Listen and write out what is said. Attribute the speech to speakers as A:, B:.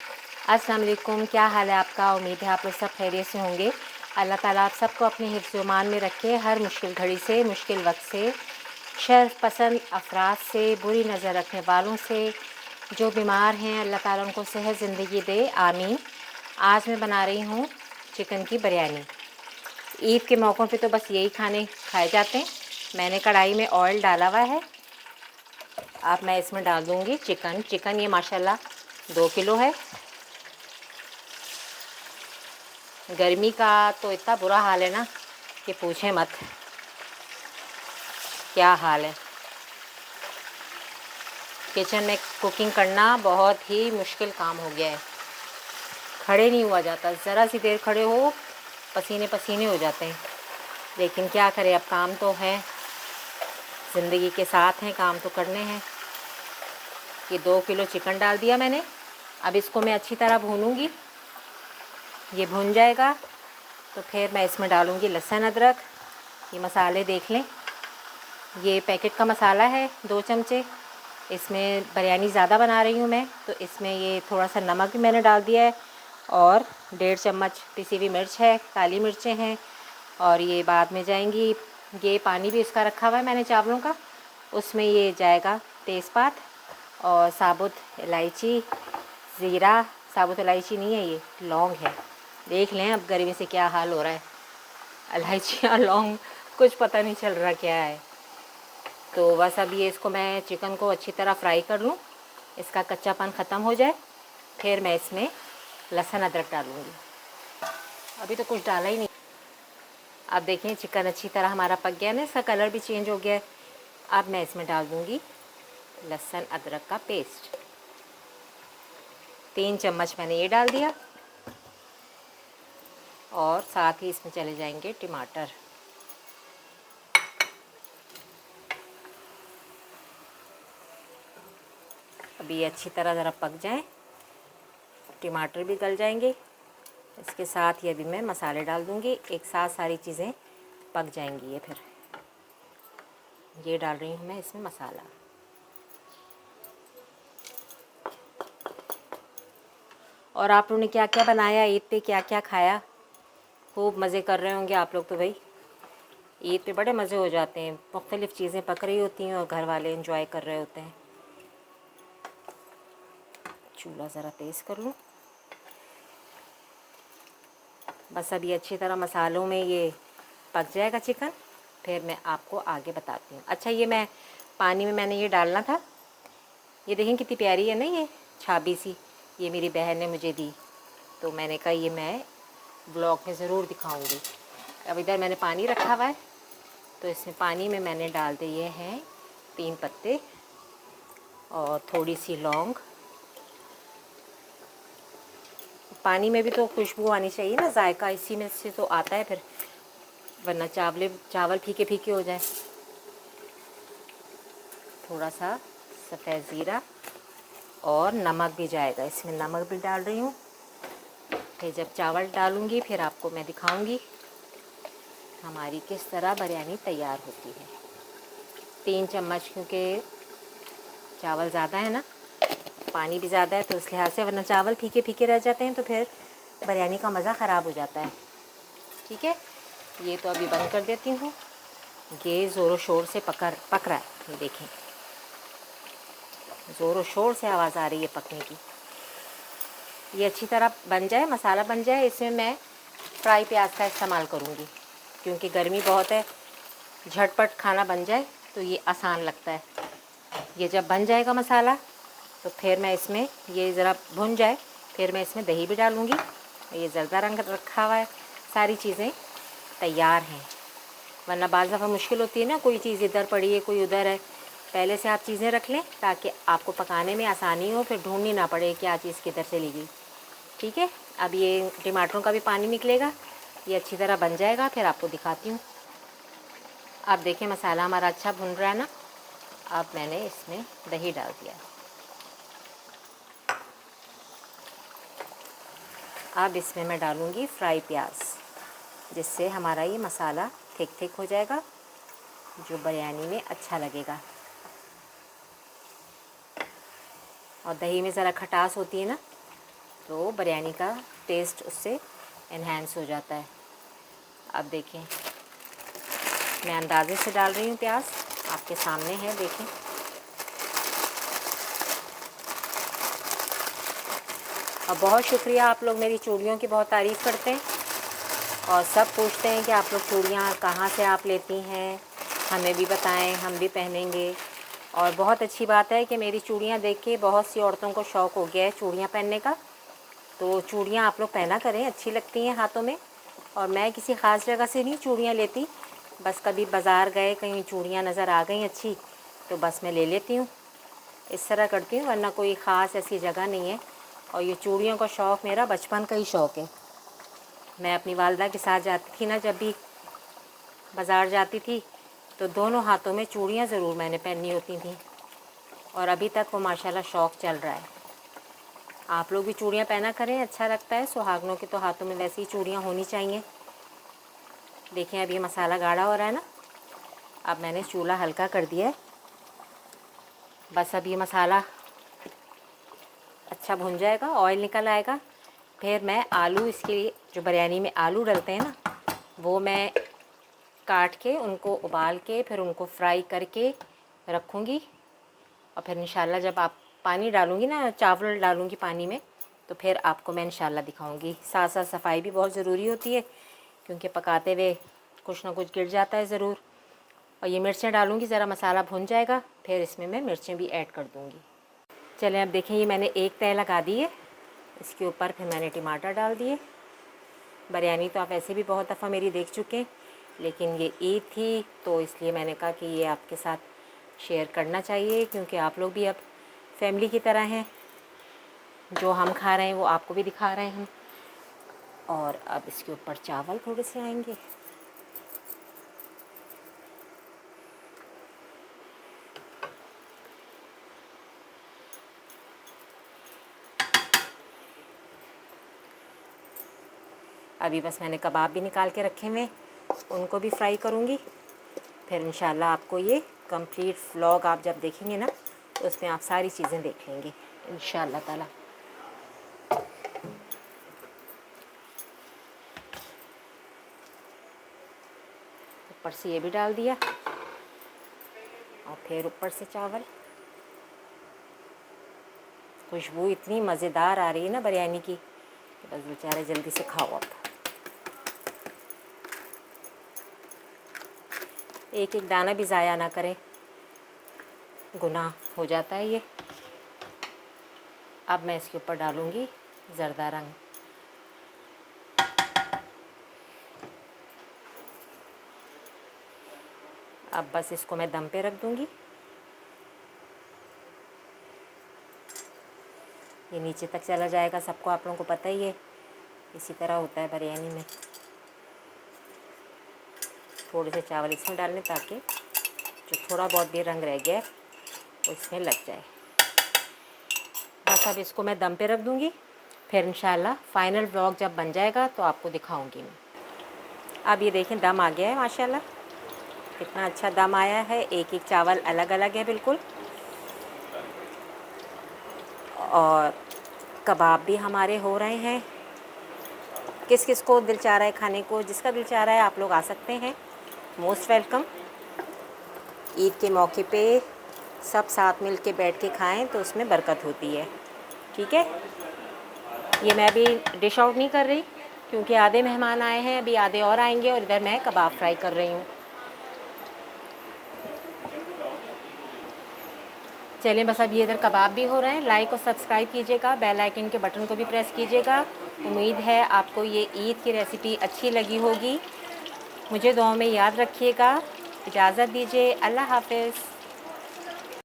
A: अस्सलाम वालेकुम, क्या हाल है आपका। उम्मीद है आप लोग सब खैरियत से होंगे। अल्लाह ताला आप सबको अपने हिफ्ज़ व मान में रखे, हर मुश्किल घड़ी से, मुश्किल वक्त से, शर पसंद अफराद से, बुरी नज़र रखने वालों से, जो बीमार हैं अल्लाह ताला उनको सेहत ज़िंदगी दे, आमीन। आज मैं बना रही हूँ चिकन की बिरयानी। ईद के मौक़ों पे तो बस यही खाने खाए जाते हैं। मैंने कढ़ाई में ऑयल डाला हुआ है। अब मैं इसमें डाल दूँगी चिकन ये माशाल्लाह 2 किलो है। गर्मी का तो इतना बुरा हाल है ना कि पूछें मत, क्या हाल है। किचन में कुकिंग करना बहुत ही मुश्किल काम हो गया है। खड़े नहीं हुआ जाता, ज़रा सी देर खड़े हो पसीने पसीने हो जाते हैं। लेकिन क्या करें, अब काम तो है, ज़िंदगी के साथ हैं, काम तो करने हैं। ये 2 किलो चिकन डाल दिया मैंने। अब इसको मैं अच्छी तरह भूनूंगी। ये भुन जाएगा तो फिर मैं इसमें डालूँगी लहसुन अदरक। ये मसाले देख लें, ये पैकेट का मसाला है 2 चमचे। इसमें बिरयानी ज़्यादा बना रही हूँ मैं, तो इसमें ये थोड़ा सा नमक भी मैंने डाल दिया है और 1.5 चम्मच पिसी हुई मिर्च है, काली मिर्चें हैं और ये बाद में जाएंगी। ये पानी भी इसका रखा हुआ है मैंने चावलों का, उसमें ये जाएगा तेज़पात और साबुत इलायची, ज़ीरा। साबुत इलायची नहीं है, ये लौंग है। देख लें अब गर्मी से क्या हाल हो रहा है, इलायची और लौंग कुछ पता नहीं चल रहा क्या है। तो बस अब ये इसको मैं चिकन को अच्छी तरह फ्राई कर लूँ, इसका कच्चापन ख़त्म हो जाए, फिर मैं इसमें लहसुन अदरक डालूँगी। अभी तो कुछ डाला ही नहीं। अब देखें चिकन अच्छी तरह हमारा पक गया ना, इसका कलर भी चेंज हो गया है। अब मैं इसमें डाल दूँगी लहसुन अदरक का पेस्ट। 3 चम्मच मैंने ये डाल दिया और साथ ही इसमें चले जाएंगे टमाटर। अभी ये अच्छी तरह ज़रा पक जाए, टमाटर भी गल जाएंगे। इसके साथ ही अभी मैं मसाले डाल दूँगी, एक साथ सारी चीज़ें पक जाएंगी। ये फिर ये डाल रही हूँ मैं इसमें मसाला। और आप लोगों ने क्या क्या बनाया ईद पे, क्या क्या खाया। खूब मज़े कर रहे होंगे आप लोग तो भाई। ईद पे बड़े मज़े हो जाते हैं, मुख्तलिफ़ चीज़ें पक रही होती हैं और घर वाले इंजॉय कर रहे होते हैं। चूल्हा ज़रा तेज़ कर लूँ। बस अभी अच्छी तरह मसालों में ये पक जाएगा चिकन, फिर मैं आपको आगे बताती हूँ। अच्छा, ये मैं पानी में मैंने ये डालना था। ये देखें कितनी प्यारी है ना, ये छाबी सी, ये मेरी बहन ने मुझे दी, तो मैंने कहा ये मैं ब्लॉग में ज़रूर दिखाऊंगी। अब इधर मैंने पानी रखा हुआ है, तो इसमें पानी में मैंने डाल दिए हैं 3 पत्ते और थोड़ी सी लौंग। पानी में भी तो खुशबू आनी चाहिए ना, जायका इसी में से तो आता है फिर, वरना चावल फीके फीके हो जाए। थोड़ा सा सफ़ेद ज़ीरा और नमक भी जाएगा इसमें, नमक भी डाल रही हूँ। फिर जब चावल डालूँगी फिर आपको मैं दिखाऊँगी हमारी किस तरह बिरयानी तैयार होती है। 3 चम्मच, क्योंकि चावल ज़्यादा है ना, पानी भी ज़्यादा है, तो इस लिहाज से, वरना चावल फीके फीके रह जाते हैं तो फिर बिरयानी का मज़ा ख़राब हो जाता है। ठीक है, ये तो अभी बंद कर देती हूँ। ये ज़ोरों शोर से पक रहा है, ये देखें ज़ोरों शोर से आवाज़ आ रही है पकने की। ये अच्छी तरह बन जाए, मसाला बन जाए, इसमें मैं फ्राई प्याज का इस्तेमाल करूँगी, क्योंकि गर्मी बहुत है, झटपट खाना बन जाए तो ये आसान लगता है। ये जब बन जाएगा मसाला तो फिर मैं इसमें, ये ज़रा भुन जाए, फिर मैं इसमें दही भी डालूँगी। ये ज़र्दा रंग रखा हुआ है, सारी चीज़ें तैयार हैं, वरना बाज़ दफ़ा मुश्किल होती है ना, कोई चीज़ इधर पड़ी है कोई उधर है। पहले से आप चीज़ें रख लें ताकि आपको पकाने में आसानी हो, फिर ढूंढनी ना पड़े क्या चीज़ किधर चली गई। ठीक है, अब ये टमाटरों का भी पानी निकलेगा, ये अच्छी तरह बन जाएगा, फिर आपको दिखाती हूँ। अब देखें मसाला हमारा अच्छा भुन रहा है ना। अब मैंने इसमें दही डाल दिया। अब इसमें मैं डालूँगी फ्राई प्याज, जिससे हमारा ये मसाला थिक थिक हो जाएगा, जो बिरयानी में अच्छा लगेगा। और दही में ज़रा खटास होती है ना, तो बिरयानी का टेस्ट उससे एनहांस हो जाता है। अब देखें, मैं अंदाजे से डाल रही हूँ प्याज, आपके सामने है, देखें। और बहुत शुक्रिया, आप लोग मेरी चूड़ियों की बहुत तारीफ़ करते हैं और सब पूछते हैं कि आप लोग चूड़ियाँ कहाँ से आप लेती हैं, हमें भी बताएं, हम भी पहनेंगे। और बहुत अच्छी बात है कि मेरी चूड़ियाँ देख के बहुत सी औरतों को शौक़ हो गया है चूड़ियाँ पहनने का। तो चूड़ियाँ आप लोग पहना करें, अच्छी लगती हैं हाथों में। और मैं किसी ख़ास जगह से नहीं चूड़ियाँ लेती, बस कभी बाज़ार गए, कहीं चूड़ियाँ नज़र आ गई अच्छी तो बस मैं ले लेती हूँ, इस तरह करती हूँ, वरना कोई ख़ास ऐसी जगह नहीं है। और ये चूड़ियों का शौक़ मेरा बचपन का ही शौक़ है। मैं अपनी वालदा के साथ जाती थी ना, जब भी बाज़ार जाती थी तो दोनों हाथों में चूड़ियाँ ज़रूर मैंने पहनी होती थी और अभी तक वो माशाल्लाह शौक़ चल रहा है। आप लोग भी चूड़ियाँ पहना करें, अच्छा लगता है। सुहागनों के तो हाथों में वैसे ही चूड़ियाँ होनी चाहिए। देखिए अब ये मसाला गाढ़ा हो रहा है ना, अब मैंने चूल्हा हल्का कर दिया है। बस अब ये मसाला अच्छा भुन जाएगा, ऑयल निकल आएगा, फिर मैं आलू, इसके लिए जो बिरयानी में आलू डलते हैं ना, वो मैं काट के उनको उबाल के फिर उनको फ्राई करके रखूँगी। और फिर इंशाल्लाह जब आप पानी डालूँगी ना, चावल डालूँगी पानी में, तो फिर आपको मैं इंशाल्लाह दिखाऊँगी। साथ साथ सफाई भी बहुत ज़रूरी होती है, क्योंकि पकाते हुए कुछ ना कुछ गिर जाता है ज़रूर। और ये मिर्चें डालूँगी, ज़रा मसाला भुन जाएगा, फिर इसमें मैं मिर्चें भी ऐड कर दूँगी। चलें अब देखें, ये मैंने एक तय लगा दी है, इसके ऊपर फिर मैंने टमाटर डाल दिए। बिरयानी तो आप ऐसे भी बहुत दफ़ा मेरी देख चुके हैं, लेकिन ये ईद थी तो इसलिए मैंने कहा कि ये आपके साथ शेयर करना चाहिए, क्योंकि आप लोग भी अब फैमिली की तरह हैं। जो हम खा रहे हैं वो आपको भी दिखा रहे हैं हम। और अब इसके ऊपर चावल थोड़े से आएंगे। अभी बस मैंने कबाब भी निकाल के रखे हुए, उनको भी फ्राई करूँगी। फिर इंशाल्लाह आपको ये कंप्लीट व्लॉग आप जब देखेंगे ना, तो उसमें आप सारी चीज़ें देख लेंगे इंशाल्लाह ताला। ऊपर से ये भी डाल दिया और फिर ऊपर से चावल। खुशबू इतनी मज़ेदार आ रही है ना बिरयानी की कि बस बेचारे जल्दी से खाओ आप। एक एक दाना भी ज़ाया ना करें, गुनाह हो जाता है ये। अब मैं इसके ऊपर डालूँगी ज़रदा रंग। अब बस इसको मैं दम पे रख दूँगी। ये नीचे तक चला जाएगा, सबको आप लोगों को पता ही है, इसी तरह होता है बिरयानी में। थोड़े से चावल इसमें डालने ताकि जो थोड़ा बहुत भी रंग रह गया है वो इसमें लग जाए। बस अब इसको मैं दम पे रख दूँगी, फिर इंशाल्लाह फ़ाइनल व्लॉग जब बन जाएगा तो आपको दिखाऊँगी मैं। अब ये देखें दम आ गया है माशाल्लाह, कितना अच्छा दम आया है। एक एक चावल अलग अलग है बिल्कुल। और कबाब भी हमारे हो रहे हैं। किस किस को दिल चाह रहा है खाने को, जिसका दिल चाह रहा है आप लोग आ सकते हैं, मोस्ट वेलकम। ईद के मौके पे सब साथ मिल के बैठ के खाएं तो उसमें बरकत होती है। ठीक है, ये मैं अभी डिश आउट नहीं कर रही क्योंकि आधे मेहमान आए हैं, अभी आधे और आएंगे। और इधर मैं कबाब फ्राई कर रही हूँ। चलें बस अब ये इधर कबाब भी हो रहे हैं। लाइक और सब्सक्राइब कीजिएगा, बेल आइकन के बटन को भी प्रेस कीजिएगा। उम्मीद है आपको ये ईद की रेसिपी अच्छी लगी होगी। मुझे दुआओं में याद रखिएगा। इजाज़त दीजिए, अल्लाह हाफ़िज़।